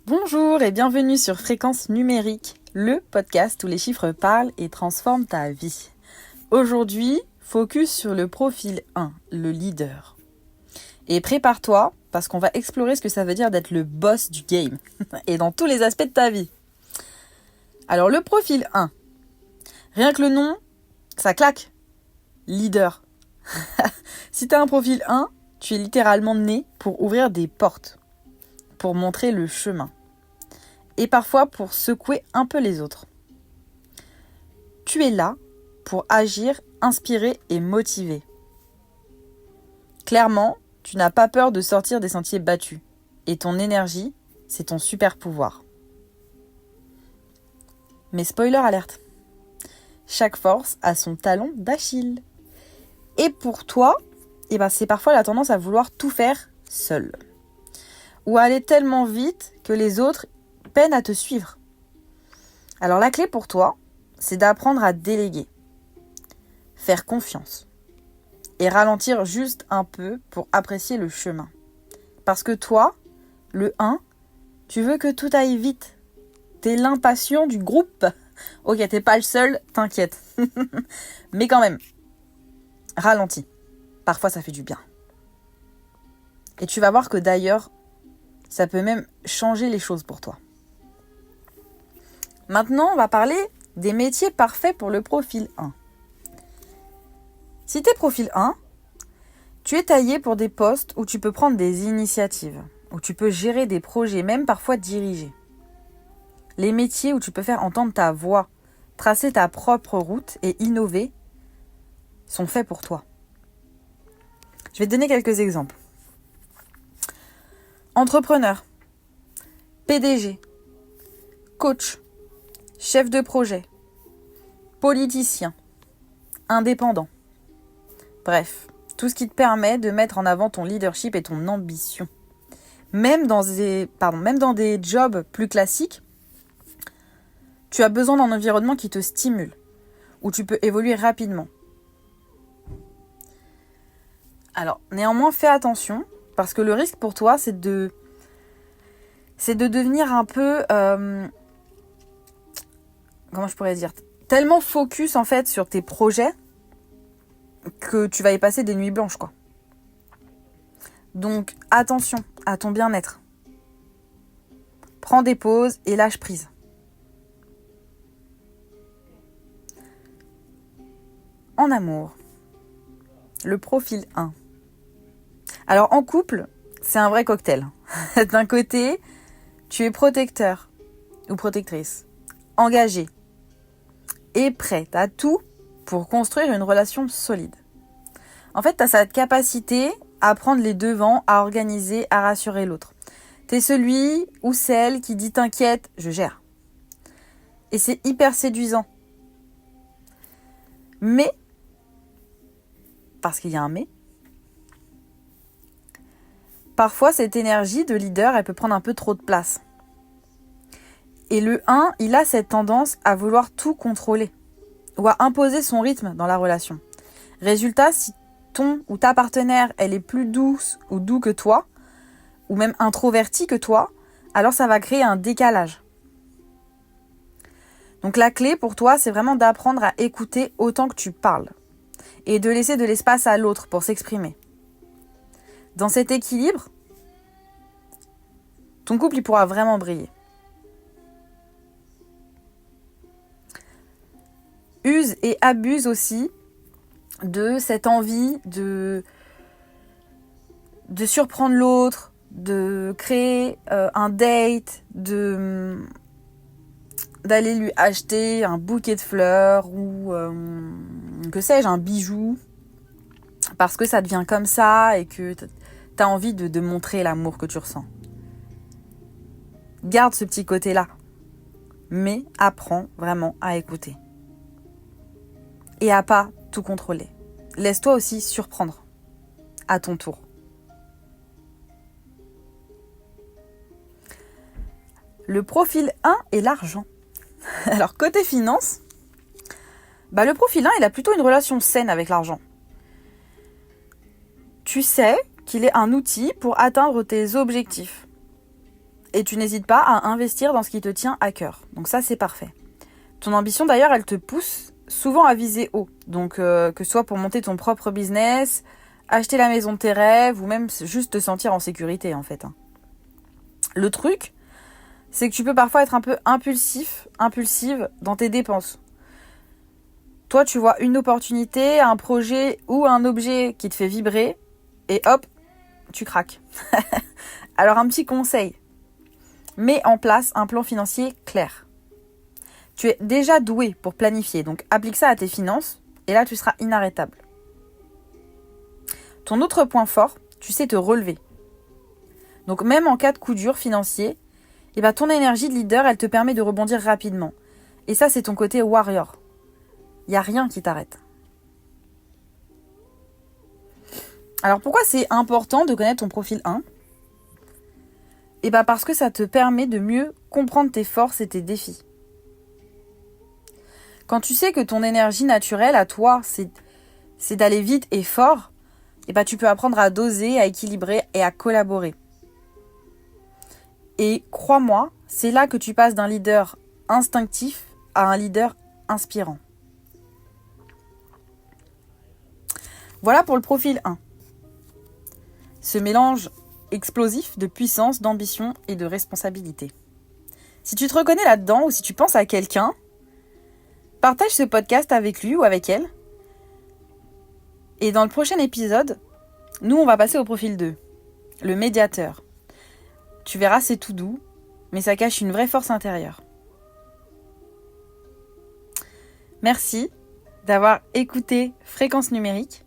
Bonjour et bienvenue sur Fréquence Numérique, le podcast où les chiffres parlent et transforment ta vie. Aujourd'hui, focus sur le profil 1, le leader. Et prépare-toi parce qu'on va explorer ce que ça veut dire d'être le boss du game et dans tous les aspects de ta vie. Alors le profil 1, rien que le nom, ça claque. Leader. Si tu as un profil 1, tu es littéralement né pour ouvrir des portes, pour montrer le chemin. Et parfois pour secouer un peu les autres. Tu es là pour agir, inspirer et motiver. Clairement, tu n'as pas peur de sortir des sentiers battus. Et ton énergie, c'est ton super pouvoir. Mais spoiler alerte, chaque force a son talon d'Achille. Et pour toi, c'est parfois la tendance à vouloir tout faire seul. Ou à aller tellement vite que les autres peinent à te suivre. Alors la clé pour toi, c'est d'apprendre à déléguer, faire confiance et ralentir juste un peu pour apprécier le chemin. Parce que toi, le 1, tu veux que tout aille vite. T'es l'impatient du groupe. Ok, t'es pas le seul, t'inquiète. Mais quand même, ralentis. Parfois, ça fait du bien. Et tu vas voir que d'ailleurs, ça peut même changer les choses pour toi. Maintenant, on va parler des métiers parfaits pour le profil 1. Si t'es profil 1, tu es taillé pour des postes où tu peux prendre des initiatives, où tu peux gérer des projets, même parfois diriger. Les métiers où tu peux faire entendre ta voix, tracer ta propre route et innover sont faits pour toi. Je vais te donner quelques exemples. Entrepreneur, PDG, coach, chef de projet, politicien, indépendant. Bref, tout ce qui te permet de mettre en avant ton leadership et ton ambition. Même dans des jobs plus classiques, tu as besoin d'un environnement qui te stimule, où tu peux évoluer rapidement. Alors, néanmoins, fais attention, parce que le risque pour toi, c'est de devenir un peu... comment je pourrais dire, tellement focus en fait sur tes projets que tu vas y passer des nuits blanches, quoi. Donc attention à ton bien-être. Prends des pauses et lâche prise. En amour, le profil 1. Alors en couple, c'est un vrai cocktail. D'un côté, tu es protecteur ou protectrice, engagé, et prête à tout pour construire une relation solide. En fait, tu as cette capacité à prendre les devants, à organiser, à rassurer l'autre. Tu es celui ou celle qui dit « t'inquiète, je gère ». Et c'est hyper séduisant. Mais, parce qu'il y a un mais, parfois cette énergie de leader, elle peut prendre un peu trop de place. Et le 1, il a cette tendance à vouloir tout contrôler ou à imposer son rythme dans la relation. Résultat, si ton ou ta partenaire, elle est plus douce ou doux que toi, ou même introverti que toi, alors ça va créer un décalage. Donc la clé pour toi, c'est vraiment d'apprendre à écouter autant que tu parles et de laisser de l'espace à l'autre pour s'exprimer. Dans cet équilibre, ton couple, il pourra vraiment briller. Use et abuse aussi de cette envie de surprendre l'autre, de créer un date, d'aller lui acheter un bouquet de fleurs ou que sais-je, un bijou, parce que ça devient comme ça et que t'as envie de montrer l'amour que tu ressens. Garde ce petit côté-là, mais apprends vraiment à écouter. Et à pas tout contrôler. Laisse-toi aussi surprendre à ton tour. Le profil 1 est l'argent. Alors côté finance, le profil 1, il a plutôt une relation saine avec l'argent. Tu sais qu'il est un outil pour atteindre tes objectifs. et tu n'hésites pas à investir dans ce qui te tient à cœur. Donc ça, c'est parfait. Ton ambition, d'ailleurs, elle te pousse souvent à viser haut. Donc que ce soit pour monter ton propre business, acheter la maison de tes rêves ou même juste te sentir en sécurité, en fait. Le truc, c'est que tu peux parfois être un peu impulsive dans tes dépenses. Toi, tu vois une opportunité, un projet ou un objet qui te fait vibrer et hop, tu craques. Alors un petit conseil, mets en place un plan financier clair. Tu es déjà doué pour planifier, donc applique ça à tes finances et là tu seras inarrêtable. Ton autre point fort, tu sais te relever. Donc même en cas de coup dur financier, ton énergie de leader, elle te permet de rebondir rapidement. Et ça, c'est ton côté warrior. Il n'y a rien qui t'arrête. Alors pourquoi c'est important de connaître ton profil 1 ? Parce que ça te permet de mieux comprendre tes forces et tes défis. Quand tu sais que ton énergie naturelle à toi, c'est d'aller vite et fort, tu peux apprendre à doser, à équilibrer et à collaborer. Et crois-moi, c'est là que tu passes d'un leader instinctif à un leader inspirant. Voilà pour le profil 1. Ce mélange explosif de puissance, d'ambition et de responsabilité. Si tu te reconnais là-dedans ou si tu penses à quelqu'un, partage ce podcast avec lui ou avec elle. Et dans le prochain épisode, nous, on va passer au profil 2, le médiateur. Tu verras, c'est tout doux, mais ça cache une vraie force intérieure. Merci d'avoir écouté Fréquence Numérique.